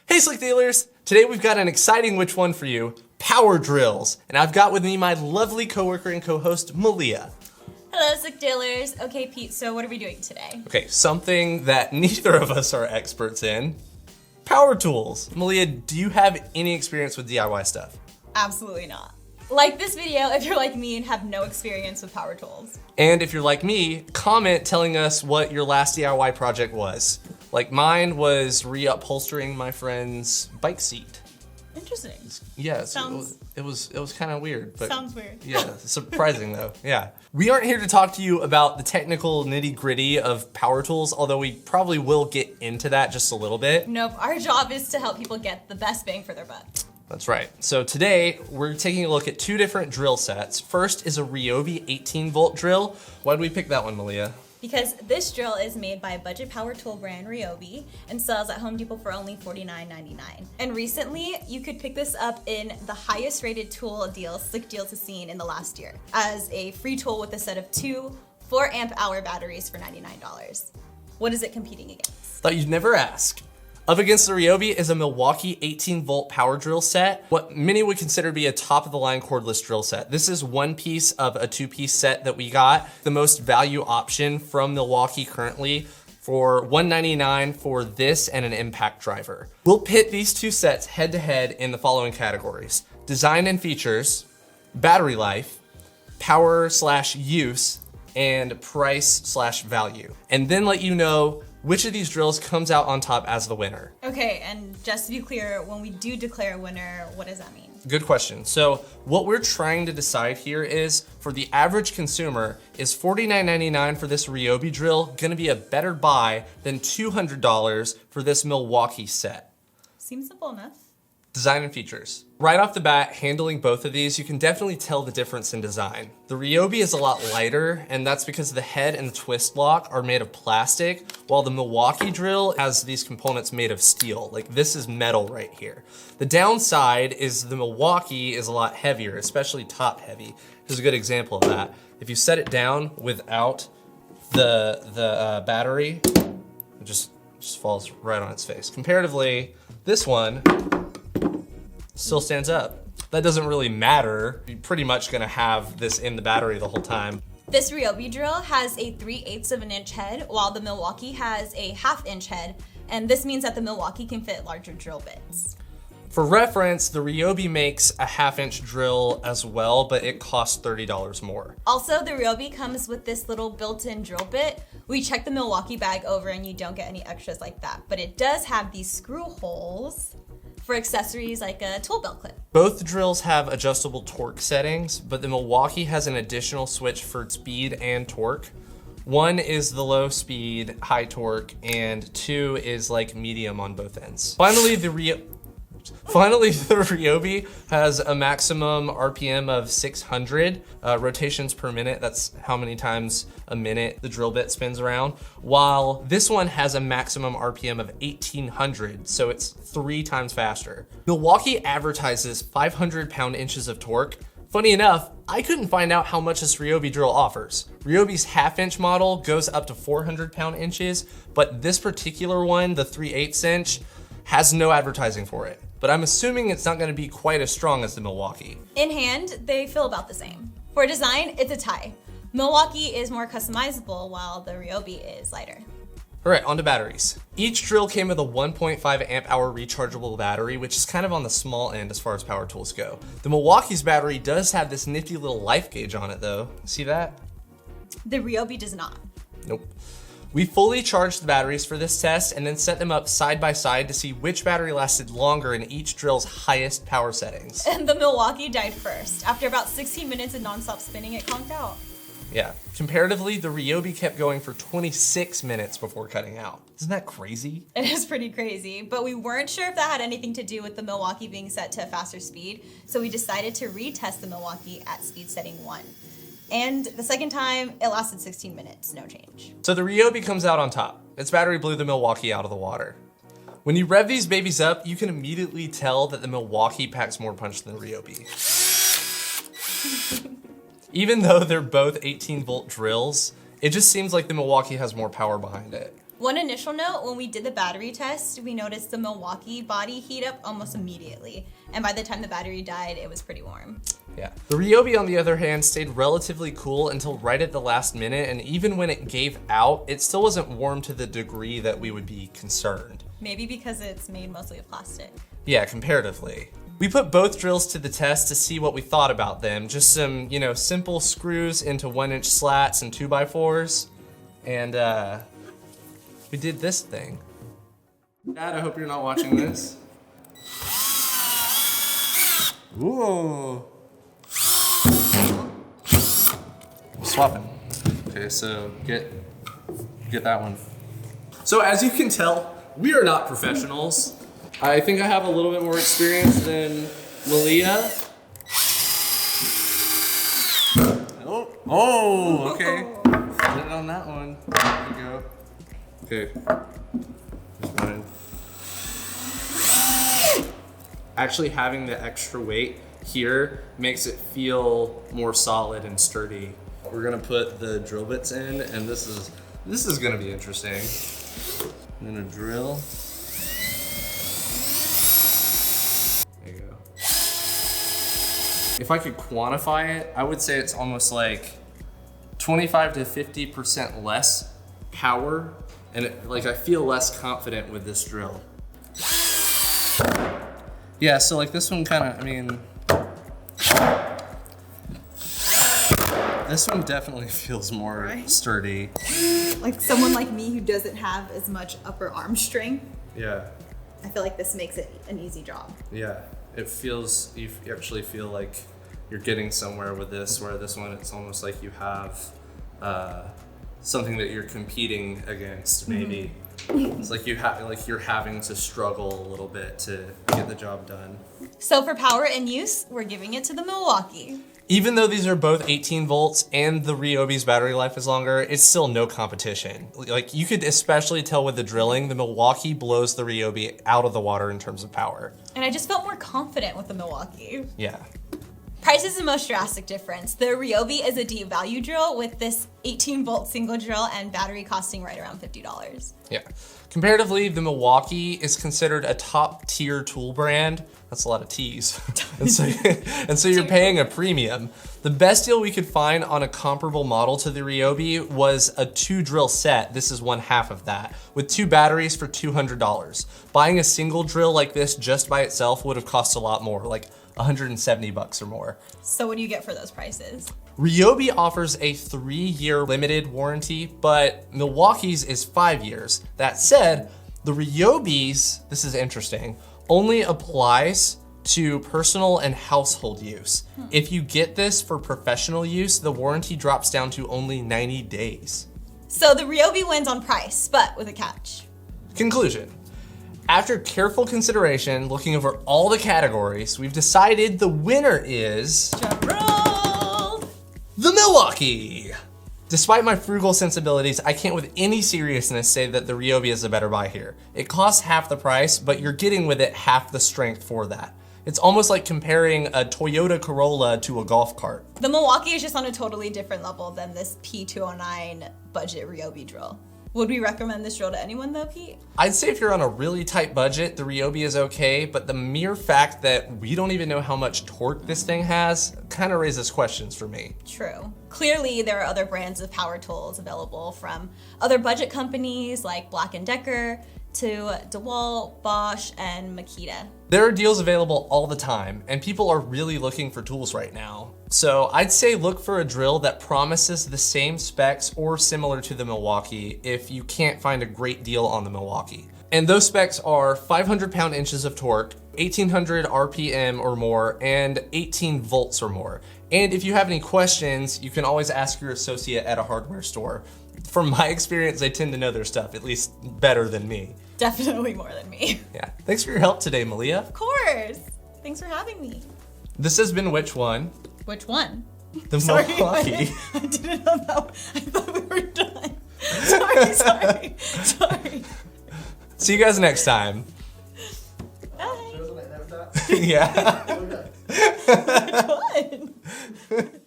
Hey Slick Dealers! Today we've got an exciting which one for you, power drills. And I've got with me my lovely coworker and co-host, Malia. Hello Slick Dealers. Okay Pete, so what are we doing today? Okay, something that neither of us are experts in, power tools. Malia, do you have any experience with DIY stuff? Absolutely not. Like this video if you're like me and have no experience with power tools. And if you're like me, comment telling us what your last DIY project was. Like mine was reupholstering my friend's bike seat. Interesting. Yeah, it was kind of weird. But sounds weird. Yeah, surprising though, yeah. We aren't here to talk to you about the technical nitty gritty of power tools, although we probably will get into that just a little bit. Nope, our job is to help people get the best bang for their buck. That's right. So today we're taking a look at two different drill sets. First is a Ryobi 18-volt drill. Why did we pick that one, Malia? Because this drill is made by budget power tool brand Ryobi and sells at Home Depot for only $49.99. And recently, you could pick this up in the highest rated tool deal Slickdeals has seen in the last year as a free tool with a set of two 4 amp hour batteries for $99. What is it competing against? Thought you'd never ask. Up against the Ryobi is a Milwaukee 18-volt power drill set, what many would consider to be a top-of-the-line cordless drill set. This is one piece of a two-piece set that we got, the most value option from Milwaukee currently for $199 for this and an impact driver. We'll pit these two sets head-to-head in the following categories: design and features, battery life, power/use, and price/value. And then let you know which of these drills comes out on top as the winner. Okay, and just to be clear, when we do declare a winner, what does that mean? Good question. So what we're trying to decide here is, for the average consumer, is $49.99 for this Ryobi drill gonna be a better buy than $200 for this Milwaukee set? Seems simple enough. Design and features. Right off the bat, handling both of these, you can definitely tell the difference in design. The Ryobi is a lot lighter, and that's because the head and the twist lock are made of plastic, while the Milwaukee drill has these components made of steel. Like this is metal right here. The downside is the Milwaukee is a lot heavier, especially top heavy. Here's a good example of that. If you set it down without the battery, it just falls right on its face. Comparatively, this one still stands up. That doesn't really matter. You're pretty much gonna have this in the battery the whole time. This Ryobi drill has a 3/8 of an inch head, while the Milwaukee has a 1/2 inch head, and this means that the Milwaukee can fit larger drill bits. For reference, the Ryobi makes a 1/2 inch drill as well, but it costs $30 more. Also, the Ryobi comes with this little built-in drill bit. We checked the Milwaukee bag over and you don't get any extras like that, but it does have these screw holes for accessories like a tool belt clip. Both drills have adjustable torque settings, but the Milwaukee has an additional switch for speed and torque. One is the low speed, high torque, and 2 is like medium on both ends. Finally, the Ryobi has a maximum RPM of 600 rotations per minute. That's how many times a minute the drill bit spins around, while this one has a maximum RPM of 1800, so it's 3 times faster. Milwaukee advertises 500 pound-inches of torque. Funny enough, I couldn't find out how much this Ryobi drill offers. Ryobi's 1/2 inch model goes up to 400 pound-inches, but this particular one, the 3/8 inch, has no advertising for it. But I'm assuming it's not gonna be quite as strong as the Milwaukee. In hand, they feel about the same. For design, it's a tie. Milwaukee is more customizable while the Ryobi is lighter. All right, on to batteries. Each drill came with a 1.5 amp hour rechargeable battery, which is kind of on the small end as far as power tools go. The Milwaukee's battery does have this nifty little life gauge on it though. See that? The Ryobi does not. Nope. We fully charged the batteries for this test and then set them up side by side to see which battery lasted longer in each drill's highest power settings. And the Milwaukee died first. After about 16 minutes of nonstop spinning, it conked out. Yeah, comparatively, the Ryobi kept going for 26 minutes before cutting out. Isn't that crazy? It is pretty crazy, but we weren't sure if that had anything to do with the Milwaukee being set to a faster speed, so we decided to retest the Milwaukee at speed setting 1. And the second time, it lasted 16 minutes, no change. So the Ryobi comes out on top. Its battery blew the Milwaukee out of the water. When you rev these babies up, you can immediately tell that the Milwaukee packs more punch than the Ryobi. Even though they're both 18-volt drills, it just seems like the Milwaukee has more power behind it. One initial note, when we did the battery test, we noticed the Milwaukee body heat up almost immediately. And by the time the battery died, it was pretty warm. Yeah. The Ryobi, on the other hand, stayed relatively cool until right at the last minute, and even when it gave out, it still wasn't warm to the degree that we would be concerned. Maybe because it's made mostly of plastic. Yeah, comparatively. We put both drills to the test to see what we thought about them. Just some, simple screws into 1-inch slats and 2x4s. And we did this thing. Dad, I hope you're not watching this. Ooh. Swapping. Okay, so get that one. So as you can tell, we are not professionals. I think I have a little bit more experience than Malia. Oh, okay. Put it on that one. There you go. Okay. Just running. Actually having the extra weight here makes it feel more solid and sturdy. We're gonna put the drill bits in, and this is gonna be interesting. I'm gonna drill. There you go. If I could quantify it, I would say it's almost like 25 to 50% less power, and I feel less confident with this drill. Yeah, so like this one this one definitely feels more sturdy. Like someone like me who doesn't have as much upper arm strength. Yeah. I feel like this makes it an easy job. Yeah, you actually feel like you're getting somewhere with this, where this one, it's almost like you have something that you're competing against, maybe. It's like you're having to struggle a little bit to get the job done. So for power and use, we're giving it to the Milwaukee. Even though these are both 18 volts and the Ryobi's battery life is longer, it's still no competition. Like, you could especially tell with the drilling, the Milwaukee blows the Ryobi out of the water in terms of power. And I just felt more confident with the Milwaukee. Yeah. Price is the most drastic difference. The Ryobi is a deep value drill with this 18 volt single drill and battery costing right around $50. Yeah. Comparatively, the Milwaukee is considered a top tier tool brand. That's a lot of T's. and so you're paying a premium. The best deal we could find on a comparable model to the Ryobi was a 2 drill set. This is one half of that, with 2 batteries for $200. Buying a single drill like this just by itself would have cost a lot more, like $170 or more. So what do you get for those prices? Ryobi offers a 3-year limited warranty, but Milwaukee's is 5 years. That said, the Ryobi's, this is interesting, only applies to personal and household use. If you get this for professional use, the warranty drops down to only 90 days. So the Ryobi wins on price, but with a catch. Conclusion. After careful consideration, looking over all the categories, we've decided the winner is the Milwaukee. Despite my frugal sensibilities, I can't with any seriousness say that the Ryobi is a better buy here. It costs half the price, but you're getting with it half the strength for that. It's almost like comparing a Toyota Corolla to a golf cart. The Milwaukee is just on a totally different level than this P209 budget Ryobi drill. Would we recommend this drill to anyone though, Pete? I'd say if you're on a really tight budget, the Ryobi is okay, but the mere fact that we don't even know how much torque this thing has kind of raises questions for me. True. Clearly, there are other brands of power tools available, from other budget companies like Black & Decker to DeWalt, Bosch, and Makita. There are deals available all the time, and people are really looking for tools right now. So I'd say look for a drill that promises the same specs or similar to the Milwaukee if you can't find a great deal on the Milwaukee. And those specs are 500 pound-inches of torque, 1800 RPM or more, and 18 volts or more. And if you have any questions, you can always ask your associate at a hardware store. From my experience, they tend to know their stuff, at least better than me. Definitely more than me. Yeah. Thanks for your help today, Malia. Of course. Thanks for having me. This has been Which One? Which one? The Sorry, Milwaukee. I didn't know that. I thought we were done. Sorry. See you guys next time. Bye. Yeah. Which one?